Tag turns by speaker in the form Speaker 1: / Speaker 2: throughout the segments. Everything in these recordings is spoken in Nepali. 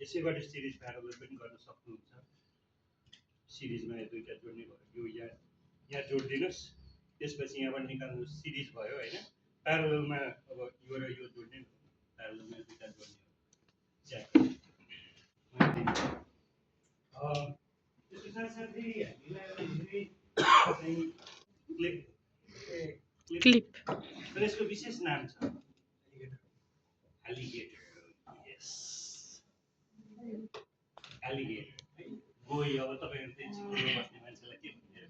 Speaker 1: यसैबाट सिरिज प्यारालल पनि गर्न सक्नुहुन्छ। सिरिजमा यो दुईटा जोड्ने भयो, यो यहाँ जोडिदिनुहोस्, त्यसपछि यहाँबाट निकाल्नु सिरिज भयो होइन। प्याराललमा अब यो र यो जोड्ने, प्याराललमा दुईटा जोड्ने हो। त्यसको साथसाथै हामीलाई क्लिप र यसको विशेष नाम छ एलिगेटर। यस, एलिगेटर है, गोही। अब तपाईँहरू चाहिँ चिप्लोमा बस्ने मान्छेलाई के भन्ने,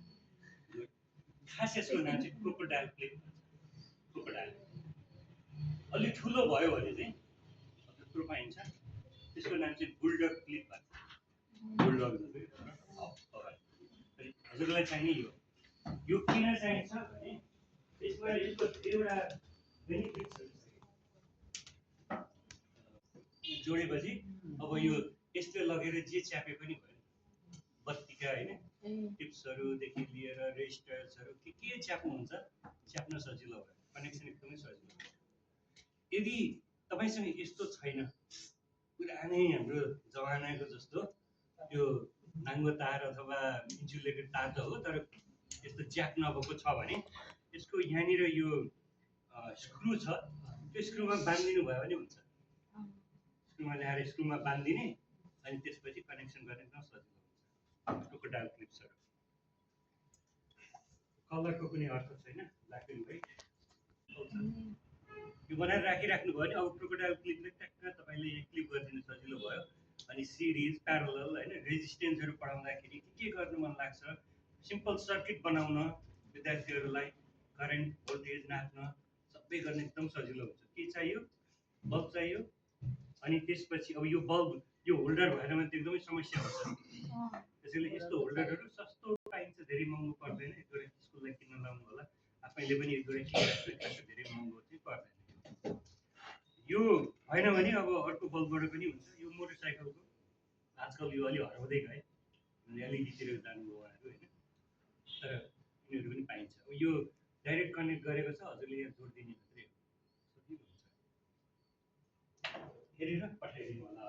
Speaker 1: खास यसको नाम चाहिँ क्रोकोडाइल क्लिप। क्रोकोडाइल अलि ठुलो भयो भने चाहिँ त्यत्रो पाइन्छ, त्यसको नाम चाहिँ बुलडग क्लिप भन्छ। बुलडग हजुरलाई चाहिने यो किन चाहिन्छ भने यसमा यसको एउटा बेनिफिट्सहरू छ। जोडेपछि अब यो यसले लगेर जे च्यापे पनि भयो, बत्तीका होइन टिप्सहरूदेखि लिएर रेजिस्टर्सहरू के च्याप्नुहुन्छ, च्याप्न सजिलो भयो, कनेक्सन एकदमै सजिलो भयो। यदि तपाईँसँग यस्तो छैन, पुरानै हाम्रो जमानाको जस्तो त्यो नाङ्गो तार अथवा इन्सुलेटेड तार त हो, तर यस्तो च्याप नभएको छ भने यसको यहाँनिर यो स्क्रु छ, त्यो स्क्रुमा बाँधिदिनु भयो भने हुन्छ। स्क्रुमा ल्याएर स्क्रुमा बाँधिदिने, अनि त्यसपछि कनेक्सन गर्ने एकदम सजिलो हुन्छ। क्रोकोडाइल क्लिप्सहरू कलरको कुनै अर्थ छैन, ब्ल्याक एन्ड व्हाइट यो बनाएर राखिराख्नु भयो भने अब क्रोकोडाइल क्लिपले ट्याक्क तपाईँले क्लिप गरिदिनु सजिलो भयो। अनि सिरिज प्यारलल होइन, रेजिस्टेन्सहरू पढाउँदाखेरि के गर्नु मन लाग्छ, सिम्पल सर्किट बनाउन विद्यार्थीहरूलाई करेन्ट भोल्टेज नाप्न सबै गर्न एकदम सजिलो हुन्छ। के चाहियो, बल्ब चाहियो, अनि त्यसपछि अब यो बल्ब यो होल्डर भएन भने त एकदमै समस्या हुन्छ। त्यसैले यस्तो होल्डरहरू सस्तो पाइन्छ, धेरै महँगो पर्दैन। एक दुईवटा स्कुललाई किन्न लाउनु होला, आफैले पनि एक दुईवटा किनेर धेरै महँगो चाहिँ पर्दैन। यो भएन भने अब अर्को बल्बबाट पनि हुन्छ। यो मोटरसाइकलको आजकल यो अलि हराउँदै गए, एलइडीतिर जानुभयो उहाँहरू होइन, तर यिनीहरू पनि पाइन्छ। यो डाइरेक्ट कनेक्ट गरेको छ, हजुरले यहाँ जोडिदिने मात्रै हो, सजिलो हुन्छ। हेरेर पठाइदिनु होला।